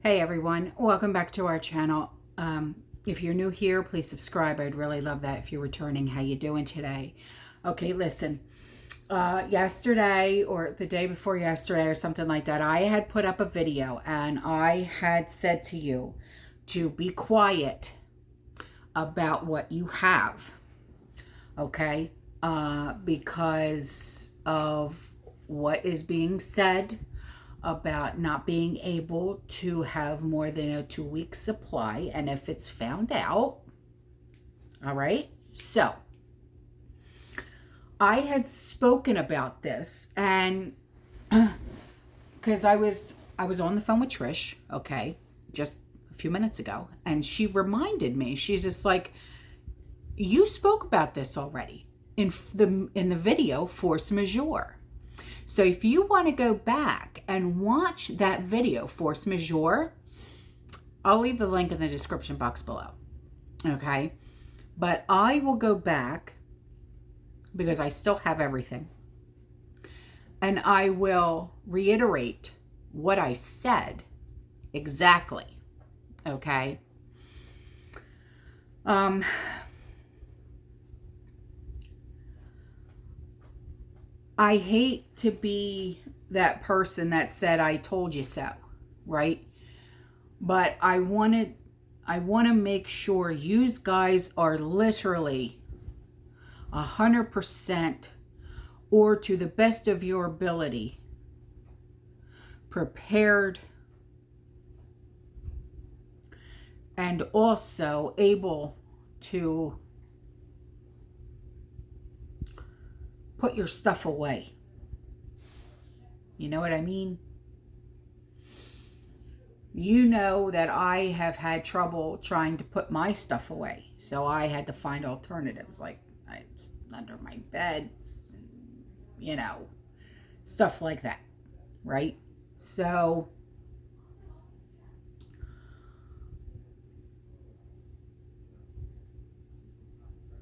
Hey everyone, welcome back to our channel. If you're new here, please subscribe. I'd really love that. If you're returning, how you doing today? Okay, listen. Yesterday or the day before yesterday or something like that, I had put up a video and I had said to you to be quiet about what you have. Okay? Because of what is being said about not being able to have more than a 2-week supply, and if it's found out, all right. So I had spoken about this, and because I was on the phone with Trish, okay, just a few minutes ago, and she reminded me. She's just like, you spoke about this already in the video Force Majeure. So if you want to go back and watch that video, Force Majeure, I'll leave the link in the description box below. Okay? But I will go back because I still have everything. And I will reiterate what I said exactly. Okay? I hate to be that person that said, I told you so, right? But I want to make sure you guys are literally 100% or to the best of your ability prepared and also able to put your stuff away. You know what I mean? You know that I have had trouble trying to put my stuff away. So I had to find alternatives, like under my beds, you know, stuff like that, right? So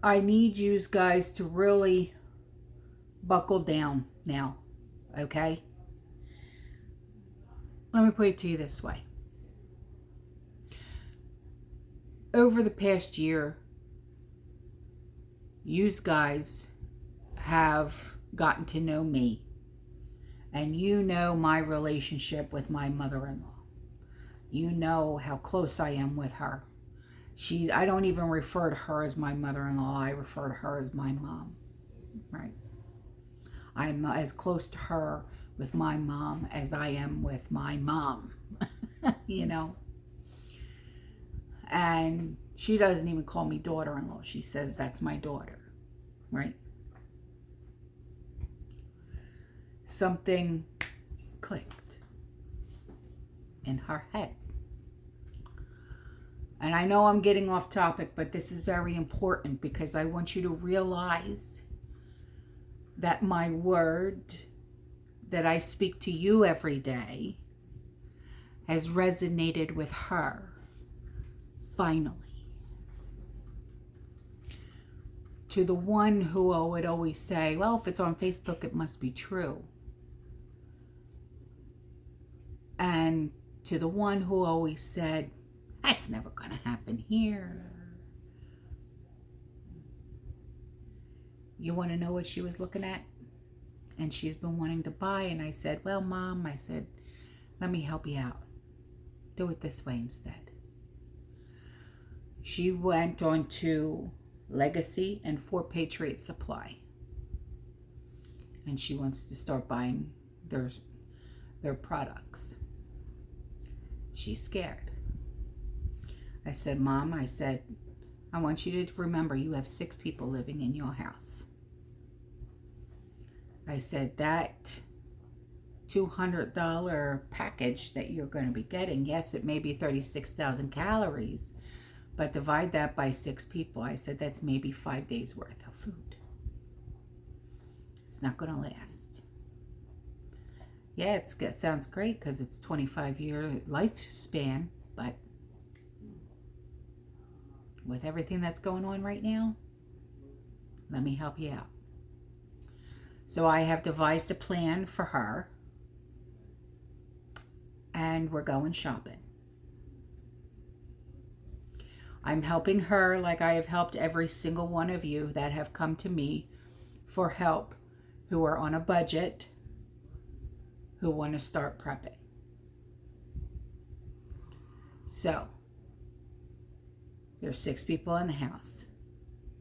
I need you guys to really buckle down now, okay? Let me put it to you this way. Over the past year, you guys have gotten to know me, and you know my relationship with my mother-in-law. You know how close I am with her. I don't even refer to her as my mother-in-law. I refer to her as my mom, right? I'm as close to her with my mom as I am with my mom, you know? And she doesn't even call me daughter-in-law. She says that's my daughter, right? Something clicked in her head. And I know I'm getting off topic, but this is very important because I want you to realize that my word that I speak to you every day has resonated with her, finally. To the one who would always say, well, if it's on Facebook, it must be true. And to the one who always said, that's never going to happen here. You want to know what she was looking at? And she's been wanting to buy. And I said, well, Mom, I said, let me help you out. Do it this way instead. She went on to Legacy and For Patriot Supply. And she wants to start buying their products. She's scared. I said, Mom, I said, I want you to remember you have 6 people living in your house. I said, that $200 package that you're going to be getting, yes, it may be 36,000 calories, but divide that by 6 people. I said, that's maybe 5 days worth of food. It's not going to last. Yeah, it sounds great because it's 25-year lifespan, but with everything that's going on right now, let me help you out. So I have devised a plan for her, and we're going shopping. I'm helping her like I have helped every single one of you that have come to me for help, who are on a budget, who want to start prepping. So, there's 6 people in the house.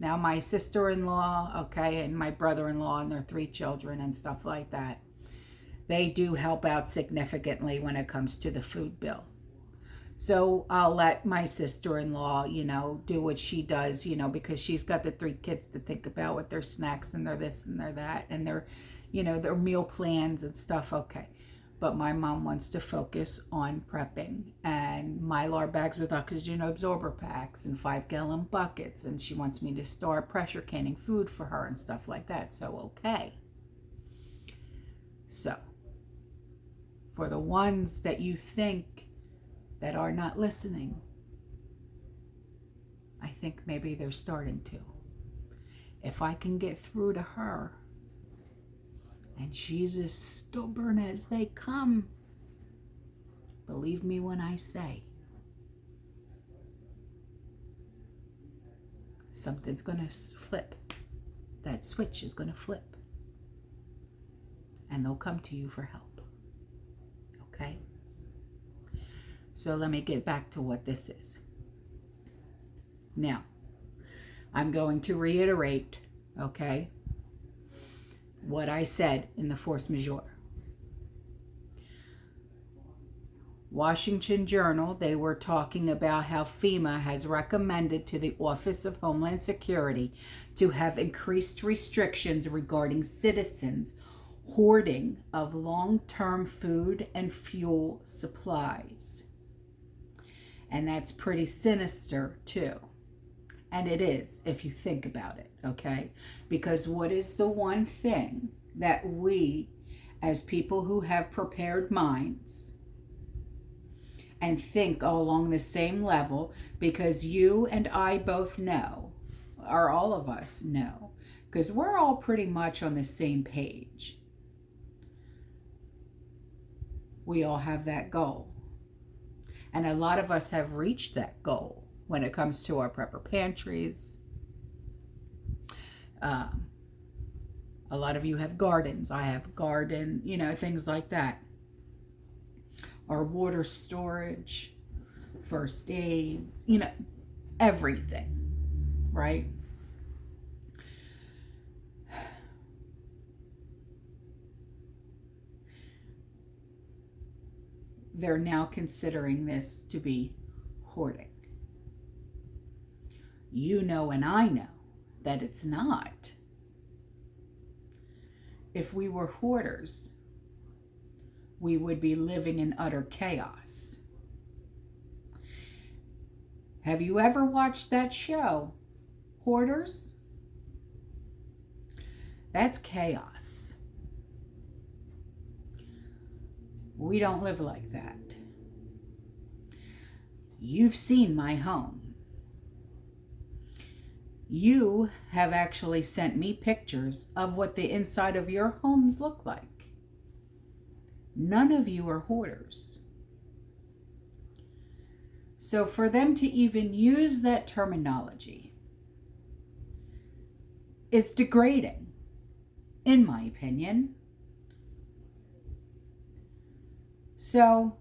Now my sister-in-law, okay, and my brother-in-law and their 3 children and stuff like that, they do help out significantly when it comes to the food bill. So I'll let my sister-in-law, do what she does, because she's got the 3 kids to think about with their snacks and their this and their that and their, their meal plans and stuff. Okay. But my mom wants to focus on prepping and Mylar bags with oxygen absorber packs and 5-gallon buckets. And she wants me to start pressure canning food for her and stuff like that. So, okay. So, for the ones that you think that are not listening, I think maybe they're starting to. If I can get through to her, and she's as stubborn as they come, believe me when I say, something's going to flip. That switch is going to flip. And they'll come to you for help. Okay? So let me get back to what this is. Now, I'm going to reiterate, okay, what I said in the force majeure. Washington Journal, they were talking about how FEMA has recommended to the Office of Homeland Security to have increased restrictions regarding citizens hoarding of long-term food and fuel supplies. And that's pretty sinister too. And it is, if you think about it, okay? Because what is the one thing that we, as people who have prepared minds and think along the same level, because you and I both know, or all of us know, because we're all pretty much on the same page. We all have that goal. And a lot of us have reached that goal when it comes to our prepper pantries. A lot of you have gardens. I have garden, things like that. Our water storage, first aid, everything, right? They're now considering this to be hoarding. You know and I know that it's not. If we were hoarders, we would be living in utter chaos. Have you ever watched that show, Hoarders? That's chaos. We don't live like that. You've seen my home. You have actually sent me pictures of what the inside of your homes look like. None of you are hoarders. So for them to even use that terminology is degrading, in my opinion. So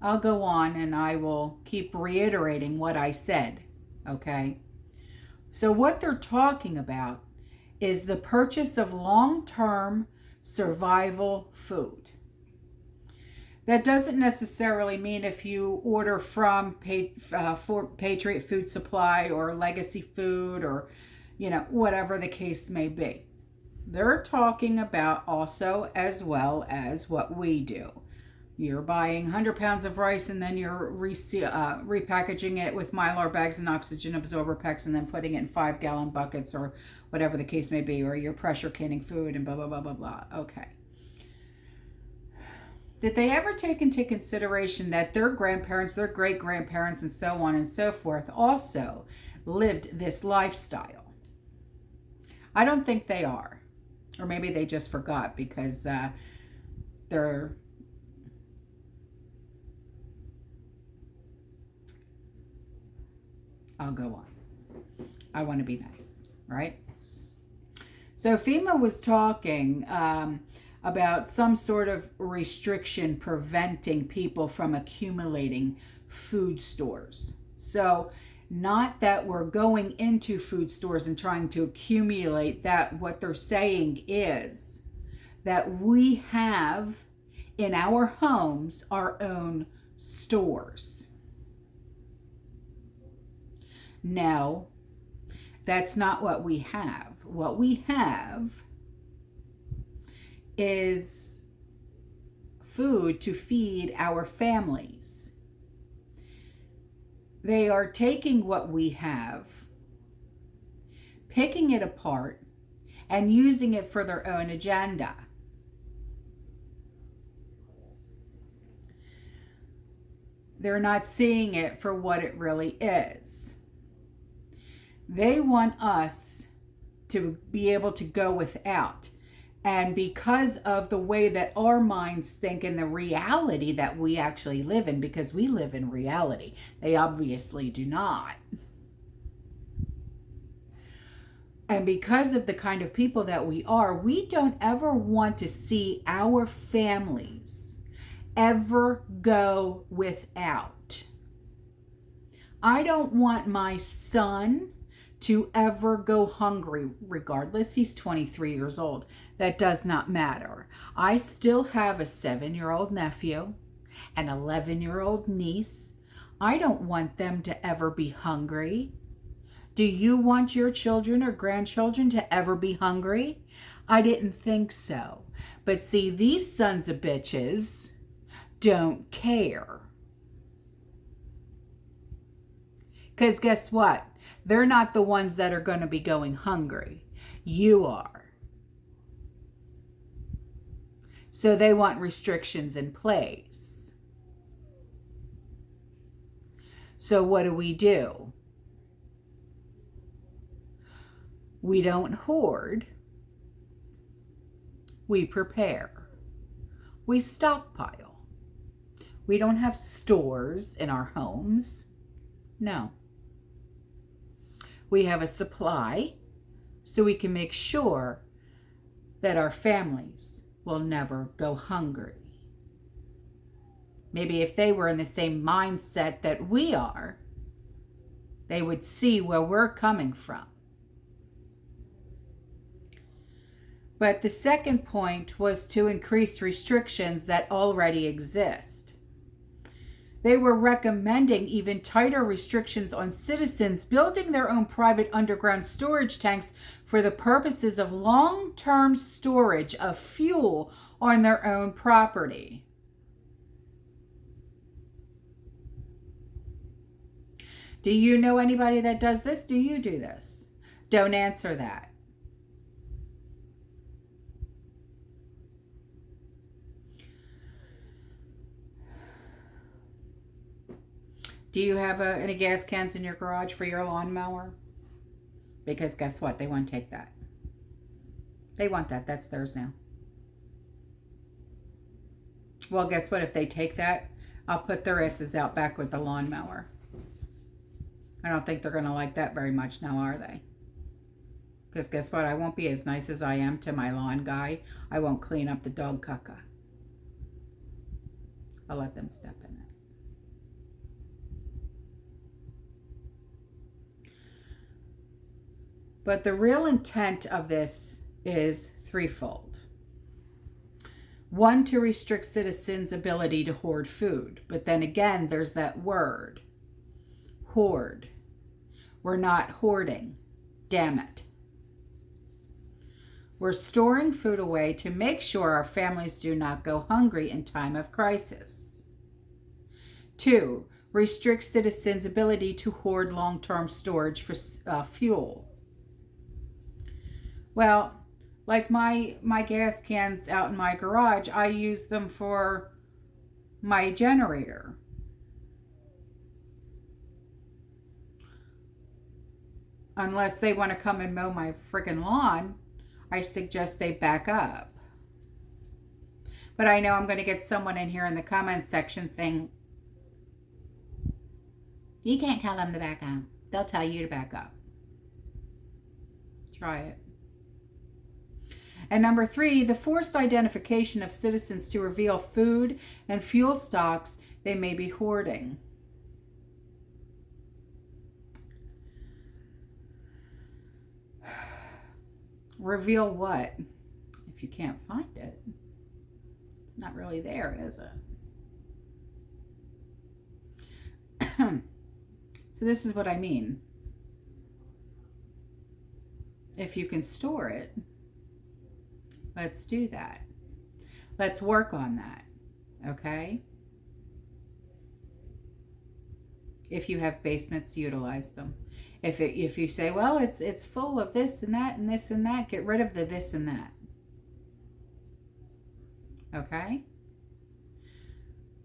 I'll go on and I will keep reiterating what I said. Okay, so what they're talking about is the purchase of long-term survival food. That doesn't necessarily mean if you order from Patriot Food Supply or Legacy Food or, whatever the case may be. They're talking about also as well as what we do. You're buying 100 pounds of rice and then you're repackaging it with Mylar bags and oxygen absorber packs and then putting it in 5-gallon buckets or whatever the case may be, or you're pressure canning food and blah, blah, blah, blah, blah. Okay. Did they ever take into consideration that their grandparents, their great-grandparents, and so on and so forth also lived this lifestyle? I don't think they are. Or maybe they just forgot because they're I'll go on. I want to be nice, right? So FEMA was talking about some sort of restriction preventing people from accumulating food stores. So not that we're going into food stores and trying to accumulate that. What they're saying is that we have in our homes our own stores. No, that's not what we have. What we have is food to feed our families. They are taking what we have, picking it apart, and using it for their own agenda. They're not seeing it for what it really is. They want us to be able to go without. And because of the way that our minds think and the reality that we actually live in, because we live in reality, they obviously do not. And because of the kind of people that we are, we don't ever want to see our families ever go without. I don't want my son to ever go hungry, regardless. He's 23 years old. That does not matter. I still have a 7-year-old nephew, an 11-year-old niece. I don't want them to ever be hungry. Do you want your children or grandchildren to ever be hungry? I didn't think so. But see, these sons of bitches don't care. Because guess what? They're not the ones that are going to be going hungry. You are. So they want restrictions in place. So what do? We don't hoard. We prepare. We stockpile. We don't have stores in our homes. No. We have a supply so we can make sure that our families will never go hungry. Maybe if they were in the same mindset that we are, they would see where we're coming from. But the second point was to increase restrictions that already exist. They were recommending even tighter restrictions on citizens building their own private underground storage tanks for the purposes of long-term storage of fuel on their own property. Do you know anybody that does this? Do you do this? Don't answer that. Do you have any gas cans in your garage for your lawnmower? Because guess what? They want to take that. They want that. That's theirs now. Well, guess what? If they take that, I'll put their asses out back with the lawnmower. I don't think they're going to like that very much now, are they? Because guess what? I won't be as nice as I am to my lawn guy. I won't clean up the dog caca. I'll let them step in it. But the real intent of this is threefold. One, to restrict citizens' ability to hoard food. But then again, there's that word, hoard. We're not hoarding. Damn it. We're storing food away to make sure our families do not go hungry in time of crisis. 2, restrict citizens' ability to hoard long-term storage for fuel. Well, like my gas cans out in my garage, I use them for my generator. Unless they want to come and mow my freaking lawn, I suggest they back up. But I know I'm going to get someone in here in the comment section saying, you can't tell them to back up. they'll tell you to back up. Try it. And number 3, the forced identification of citizens to reveal food and fuel stocks they may be hoarding. Reveal what? If you can't find it, it's not really there, is it? So this is what I mean. If you can store it, let's do that. Let's work on that, okay? If you have basements, utilize them. If you say, well, it's full of this and that and this and that, get rid of the this and that. Okay?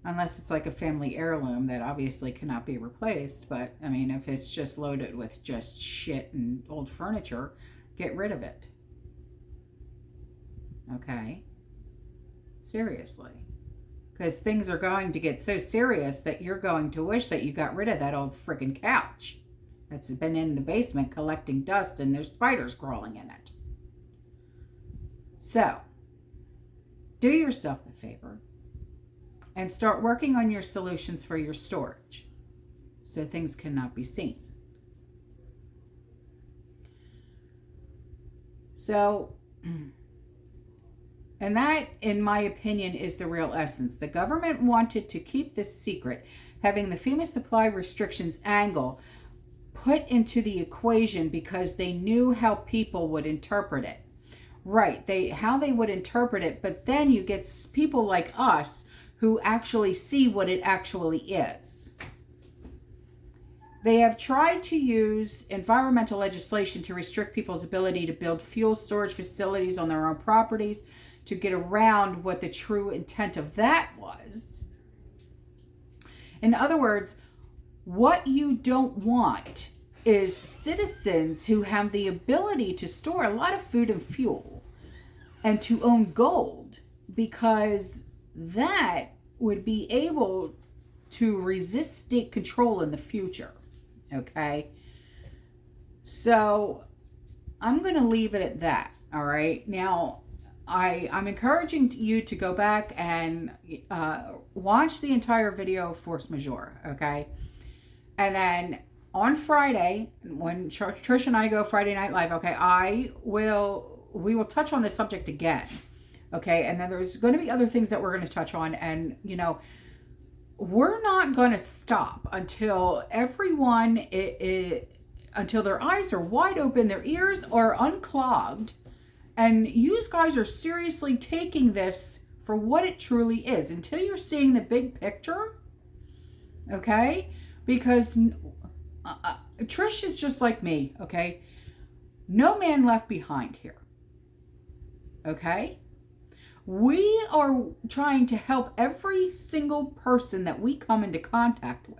Unless it's like a family heirloom that obviously cannot be replaced. But, I mean, if it's just loaded with just shit and old furniture, get rid of it. Okay? Seriously. Because things are going to get so serious that you're going to wish that you got rid of that old freaking couch that's been in the basement collecting dust and there's spiders crawling in it. So, do yourself a favor and start working on your solutions for your storage so things cannot be seen. So, and that, in my opinion, is the real essence. The government wanted to keep this secret, having the FEMA supply restrictions angle put into the equation because they knew how people would interpret it. Right, how they would interpret it, but then you get people like us who actually see what it actually is. They have tried to use environmental legislation to restrict people's ability to build fuel storage facilities on their own properties to get around what the true intent of that was. In other words, what you don't want is citizens who have the ability to store a lot of food and fuel and to own gold, because that would be able to resist state control in the future. Okay? So I'm going to leave it at that. All right? Now, I'm encouraging you to go back and watch the entire video of Force Majeure. Okay? And then on Friday, when Trish and I go Friday Night Live, okay, we will touch on this subject again, okay? And then there's going to be other things that we're going to touch on, and, you know, we're not going to stop until everyone, until their eyes are wide open, their ears are unclogged, and you guys are seriously taking this for what it truly is, until you're seeing the big picture, okay? Because Trish is just like me, okay? No man left behind here, okay? We are trying to help every single person that we come into contact with.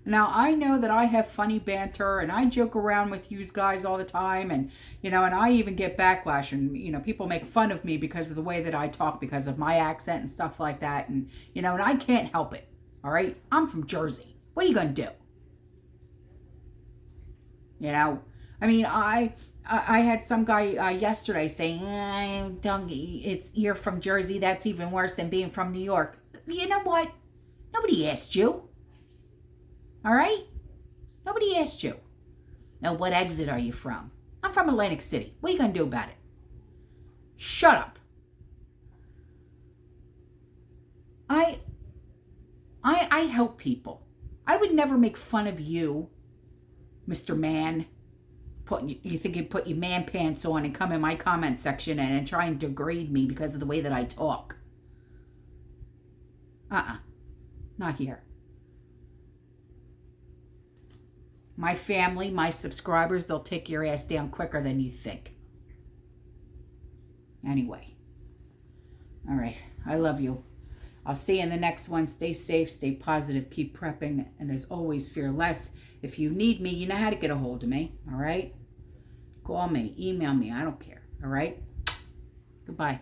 Now, I know that I have funny banter and I joke around with you guys all the time, and, you know, and I even get backlash, and, you know, people make fun of me because of the way that I talk, because of my accent and stuff like that, and, you know, and I can't help it, all right? I'm from Jersey. What are you going to do? You know, I mean, I had some guy yesterday saying, you're from Jersey. That's even worse than being from New York. You know what? Nobody asked you. All right? Nobody asked you. Now, what exit are you from? I'm from Atlantic City. What are you going to do about it? Shut up. I help people. I would never make fun of you, Mr. Man. You think you'd put your man pants on and come in my comment section and try and degrade me because of the way that I talk. Not here. My family, my subscribers, they'll take your ass down quicker than you think. Anyway. All right. I love you. I'll see you in the next one. Stay safe, stay positive, keep prepping, and as always, fear less. If you need me, you know how to get a hold of me, all right? Call me, email me, I don't care, all right? Goodbye.